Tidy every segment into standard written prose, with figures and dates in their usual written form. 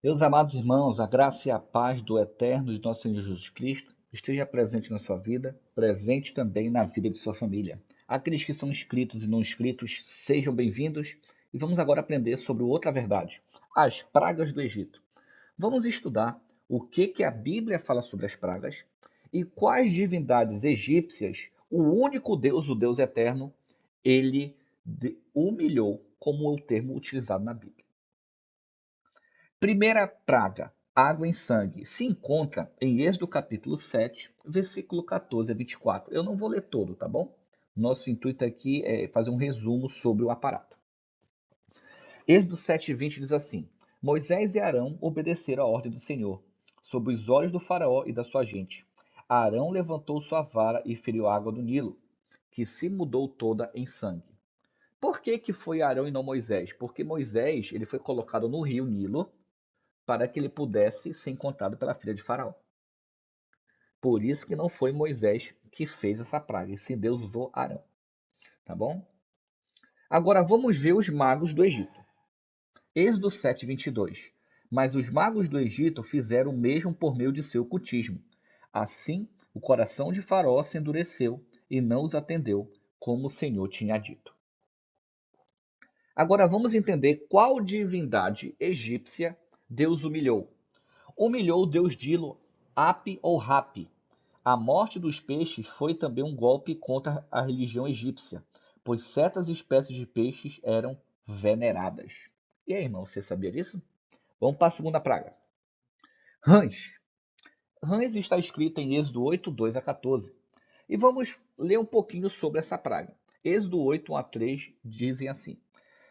Meus amados irmãos, a graça e a paz do eterno de nosso Senhor Jesus Cristo esteja presente na sua vida, presente também na vida de sua família. Aqueles que são inscritos e não inscritos, sejam bem-vindos e vamos agora aprender sobre outra verdade, as pragas do Egito. Vamos estudar o que a Bíblia fala sobre as pragas e quais divindades egípcias o único Deus, o Deus eterno, ele humilhou, como é o termo utilizado na Bíblia. Primeira praga, água em sangue, se encontra em Êxodo capítulo 7, versículo 14 a 24. Eu não vou ler todo, tá bom? Nosso intuito aqui é fazer um resumo sobre o aparato. Êxodo 7:20 diz assim: Moisés e Arão obedeceram à ordem do Senhor, sob os olhos do faraó e da sua gente. Arão levantou sua vara e feriu a água do Nilo, que se mudou toda em sangue. Por que foi Arão e não Moisés? Porque Moisés ele foi colocado no rio Nilo para que ele pudesse ser encontrado pela filha de Faraó. Por isso que não foi Moisés que fez essa praga, e sim Deus usou Arão, tá bom? Agora vamos ver os magos do Egito. Êxodo 7:22. Mas os magos do Egito fizeram o mesmo por meio de seu cultismo. Assim, o coração de Faraó se endureceu e não os atendeu, como o Senhor tinha dito. Agora vamos entender qual divindade egípcia Deus humilhou. Humilhou o deus Dilo, Api ou Rapi. A morte dos peixes foi também um golpe contra a religião egípcia, pois certas espécies de peixes eram veneradas. E aí, irmão, você sabia disso? Vamos para a segunda praga. Rãs. Rãs está escrito em Êxodo 8, 2 a 14. E vamos ler um pouquinho sobre essa praga. Êxodo 8, 1 a 3 dizem assim: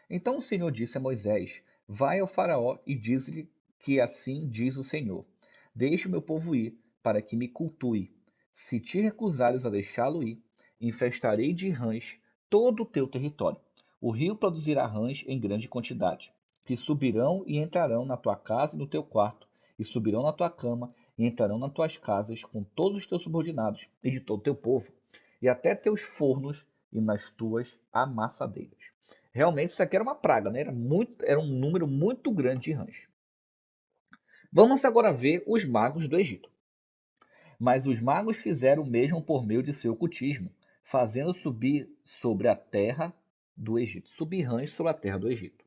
Então o Senhor disse a Moisés: Vai ao Faraó e diz-lhe que assim diz o Senhor: Deixe o meu povo ir, para que me cultue. Se te recusares a deixá-lo ir, infestarei de rãs todo o teu território. O rio produzirá rãs em grande quantidade, que subirão e entrarão na tua casa e no teu quarto, e subirão na tua cama e entrarão nas tuas casas com todos os teus subordinados e de todo o teu povo, e até teus fornos e nas tuas amassadeiras. Realmente isso aqui era uma praga, né? Era um número muito grande de rãs. Vamos agora ver os magos do Egito. Mas os magos fizeram o mesmo por meio de seu cultismo, fazendo subir sobre a terra do Egito, subir rãs sobre a terra do Egito.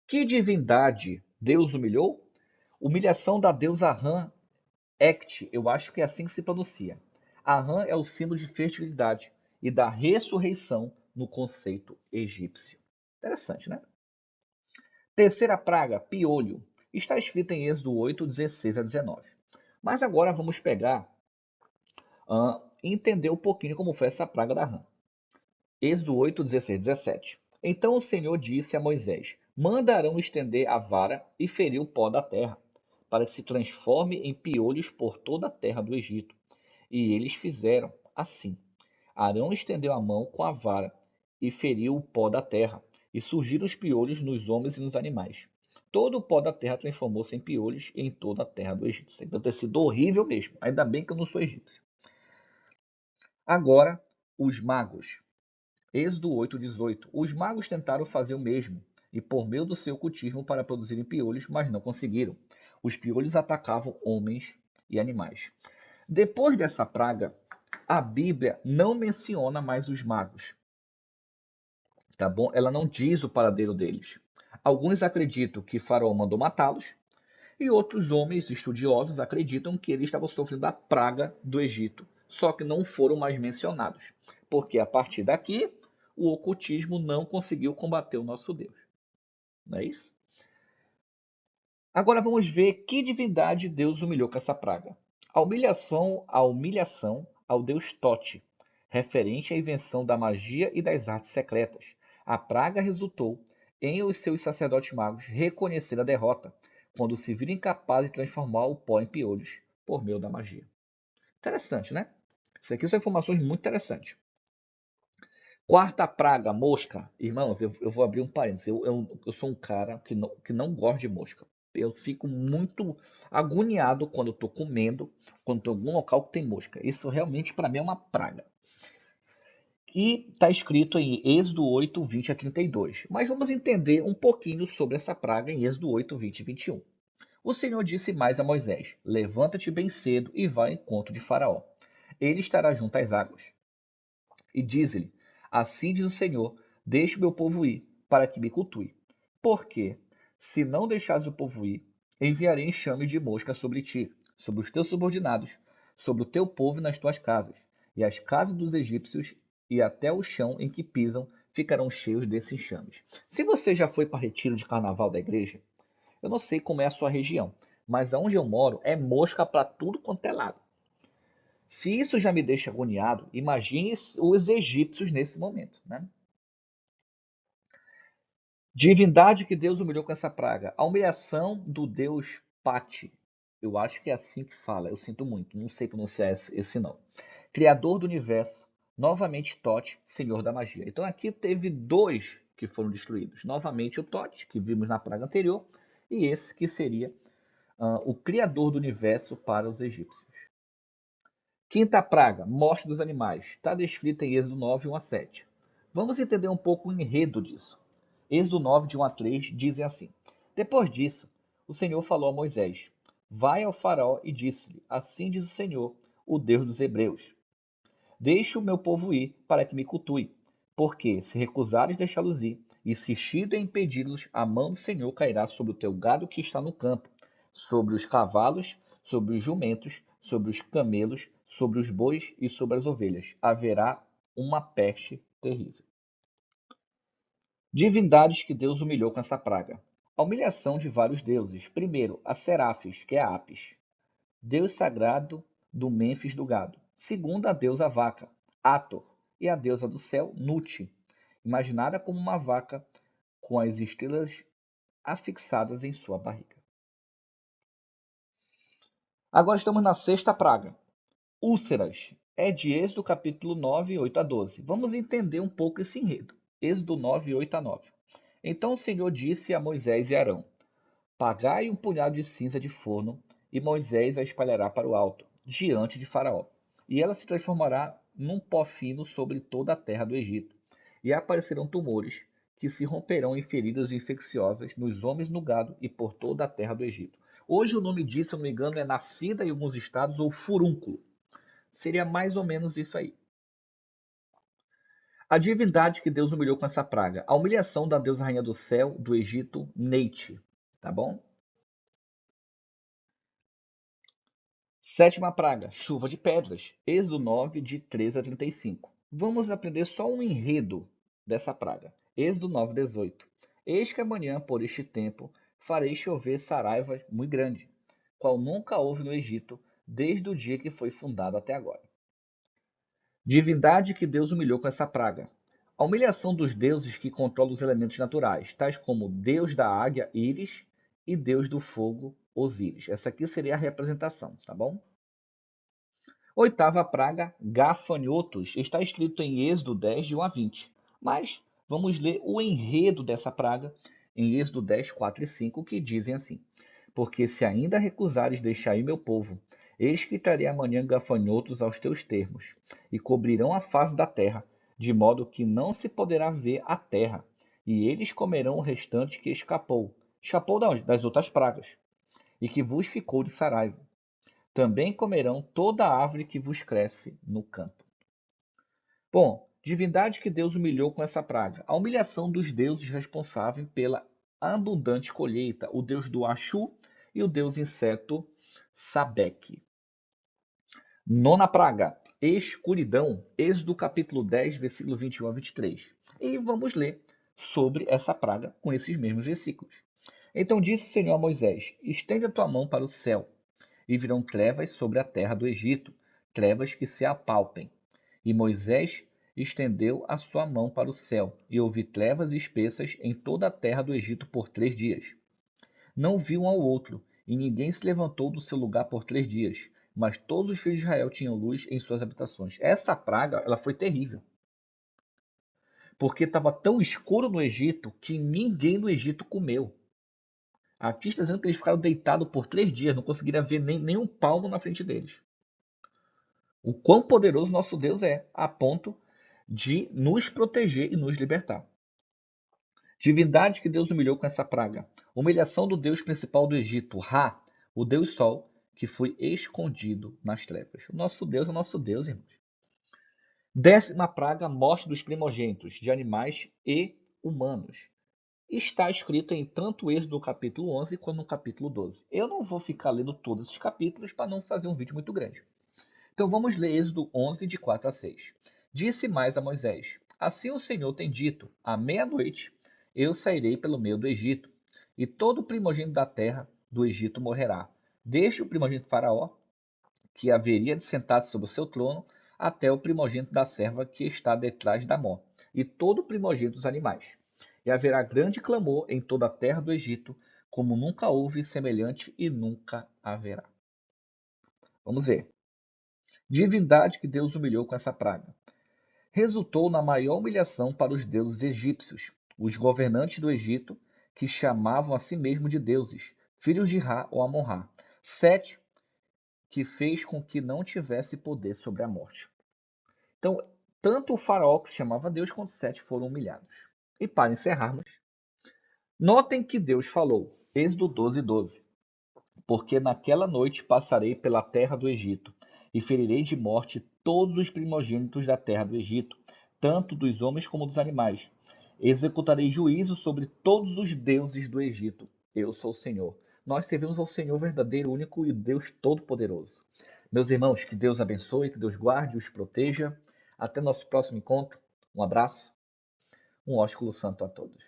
Que divindade Deus humilhou? Humilhação da deusa Rã Ect, eu acho que é assim que se pronuncia. A rã é o símbolo de fertilidade e da ressurreição no conceito egípcio. Interessante, né? Terceira praga, piolho. Está escrito em Êxodo 8, 16 a 19. Mas agora vamos pegar e entender um pouquinho como foi essa praga da rã. Êxodo 8, 16 17. Então o Senhor disse a Moisés: Manda Arão estender a vara e ferir o pó da terra, para que se transforme em piolhos por toda a terra do Egito. E eles fizeram assim. Arão estendeu a mão com a vara e feriu o pó da terra, e surgiram os piolhos nos homens e nos animais. Todo o pó da terra transformou-se em piolhos em toda a terra do Egito. Isso deve ter sido horrível mesmo. Ainda bem que eu não sou egípcio. Agora, os magos. Êxodo 8:18. Os magos tentaram fazer o mesmo, e por meio do seu cultismo para produzirem piolhos, mas não conseguiram. Os piolhos atacavam homens e animais. Depois dessa praga, a Bíblia não menciona mais os magos, tá bom? Ela não diz o paradeiro deles. Alguns acreditam que Faraó mandou matá-los, e outros homens estudiosos acreditam que eles estavam sofrendo a praga do Egito, só que não foram mais mencionados, porque a partir daqui o ocultismo não conseguiu combater o nosso Deus, não é isso? Agora vamos ver que divindade Deus humilhou com essa praga. A humilhação ao deus Tote, referente à invenção da magia e das artes secretas. A praga resultou em os seus sacerdotes magos reconhecer a derrota, quando se viram incapazes de transformar o pó em piolhos por meio da magia. Interessante, né? Isso aqui são informações muito interessantes. Quarta praga, mosca. Irmãos, eu vou abrir um parênteses. Eu sou um cara que não gosta de mosca. Eu fico muito agoniado quando eu estou comendo, quando estou em algum local que tem mosca. Isso realmente para mim é uma praga. E está escrito em Êxodo 8, 20 a 32. Mas vamos entender um pouquinho sobre essa praga em Êxodo 8, 20 e 21. O Senhor disse mais a Moisés: Levanta-te bem cedo e vá ao encontro de Faraó. Ele estará junto às águas. E diz-lhe: Assim diz o Senhor: Deixe meu povo ir, para que me cultue. Porque, se não deixares o povo ir, enviarei enxame de mosca sobre ti, sobre os teus subordinados, sobre o teu povo e nas tuas casas, e as casas dos egípcios e até o chão em que pisam ficarão cheios desses enxames. Se você já foi para retiro de carnaval da igreja, eu não sei como é a sua região, mas aonde eu moro é mosca para tudo quanto é lado. Se isso já me deixa agoniado, imagine os egípcios nesse momento, né? Divindade que Deus humilhou com essa praga. A humilhação do deus Pati. Eu acho que é assim que fala. Eu sinto muito. Não sei pronunciar esse nome. Criador do universo. Novamente Tote, senhor da magia. Então aqui teve dois que foram destruídos. Novamente o Tote, que vimos na praga anterior. E esse que seria o criador do universo para os egípcios. Quinta praga, morte dos animais. Está descrita em Êxodo 9, 1 a 7. Vamos entender um pouco o enredo disso. Êxodo 9, de 1 a 3, dizem assim. Depois disso, o Senhor falou a Moisés. Vai ao faraó e disse-lhe, assim diz o Senhor, o Deus dos hebreus. Deixe o meu povo ir, para que me cultue. Porque, se recusares deixá-los ir, e insistido em impedi-los, a mão do Senhor cairá sobre o teu gado que está no campo, sobre os cavalos, sobre os jumentos, sobre os camelos, sobre os bois e sobre as ovelhas. Haverá uma peste terrível. Divindades que Deus humilhou com essa praga. A humilhação de vários deuses. Primeiro, a Serafis, que é a Apis, deus sagrado do Mênfis do gado. Segundo, a deusa vaca, Hathor, e a deusa do céu, Nut, imaginada como uma vaca com as estrelas afixadas em sua barriga. Agora estamos na sexta praga, úlceras. É de Êxodo capítulo 9, 8 a 12. Vamos entender um pouco esse enredo. Êxodo 9, 8 a 9. Então o Senhor disse a Moisés e Arão: Pagai um punhado de cinza de forno, e Moisés a espalhará para o alto, diante de Faraó. E ela se transformará num pó fino sobre toda a terra do Egito. E aparecerão tumores, que se romperão em feridas infecciosas nos homens, no gado e por toda a terra do Egito. Hoje o nome disso, se eu não me engano, é nascida em alguns estados ou furúnculo. Seria mais ou menos isso aí. A divindade que Deus humilhou com essa praga. A humilhação da deusa rainha do céu do Egito, Neite. Tá bom? Sétima praga, chuva de pedras. Êxodo 9, de 13 a 35. Vamos aprender só um enredo dessa praga. Êxodo 9, 18. Eis que amanhã, por este tempo, farei chover saraiva muito grande, qual nunca houve no Egito, desde o dia que foi fundado até agora. Divindade que Deus humilhou com essa praga. A humilhação dos deuses que controlam os elementos naturais, tais como Deus da águia, Íris, e Deus do fogo, Osíris. Essa aqui seria a representação, tá bom? Oitava praga, gafanhotos, está escrito em Êxodo 10, de 1 a 20. Mas vamos ler o enredo dessa praga em Êxodo 10, 4 e 5, que dizem assim: Porque se ainda recusares deixar ir meu povo, eis que trarei amanhã gafanhotos aos teus termos, e cobrirão a face da terra, de modo que não se poderá ver a terra, e eles comerão o restante que escapou. Escapou das outras pragas, e que vos ficou de saraiva. Também comerão toda a árvore que vos cresce no campo. Bom, divindade que Deus humilhou com essa praga. A humilhação dos deuses responsáveis pela abundante colheita, o deus do Achu e o deus inseto Sabeque. Nona praga, escuridão, Êxodo capítulo 10, versículo 21 a 23. E vamos ler sobre essa praga com esses mesmos versículos. Então disse o Senhor a Moisés: Estende a tua mão para o céu, e virão trevas sobre a terra do Egito, trevas que se apalpem. E Moisés estendeu a sua mão para o céu, e houve trevas espessas em toda a terra do Egito por 3 dias. Não viu um ao outro, e ninguém se levantou do seu lugar por 3 dias, mas todos os filhos de Israel tinham luz em suas habitações. Essa praga, ela foi terrível, porque estava tão escuro no Egito que ninguém no Egito comeu. Aqui está dizendo que eles ficaram deitados por 3 dias, não conseguiram ver nem um palmo na frente deles. O quão poderoso nosso Deus é, a ponto de nos proteger e nos libertar. Divindade que Deus humilhou com essa praga. Humilhação do Deus principal do Egito, Ra, o Deus Sol, que foi escondido nas trevas. O nosso Deus é o nosso Deus, irmãos. 10ª praga, morte dos primogênitos, de animais e humanos. Está escrito em tanto Êxodo capítulo 11 como no capítulo 12. Eu não vou ficar lendo todos esses capítulos para não fazer um vídeo muito grande. Então vamos ler Êxodo 11, de 4 a 6. Disse mais a Moisés: Assim o Senhor tem dito: à meia-noite eu sairei pelo meio do Egito, e todo primogênito da terra do Egito morrerá, desde o primogênito Faraó, que haveria de sentar-se sobre o seu trono, até o primogênito da serva que está detrás da mó, e todo primogênito dos animais. E haverá grande clamor em toda a terra do Egito, como nunca houve semelhante e nunca haverá. Vamos ver. Divindade que Deus humilhou com essa praga. Resultou na maior humilhação para os deuses egípcios, os governantes do Egito, que chamavam a si mesmos de deuses, filhos de Ra ou Amon-Ra. 7, que fez com que não tivesse poder sobre a morte. Então, tanto o faraó, que se chamava Deus, quanto Sete foram humilhados. E para encerrarmos, notem que Deus falou, Êxodo 12, 12. Porque naquela noite passarei pela terra do Egito, e ferirei de morte todos os primogênitos da terra do Egito, tanto dos homens como dos animais. Executarei juízo sobre todos os deuses do Egito. Eu sou o Senhor. Nós servimos ao Senhor verdadeiro, único e Deus todo-poderoso. Meus irmãos, que Deus abençoe, que Deus guarde e os proteja. Até nosso próximo encontro. Um abraço, um ósculo santo a todos.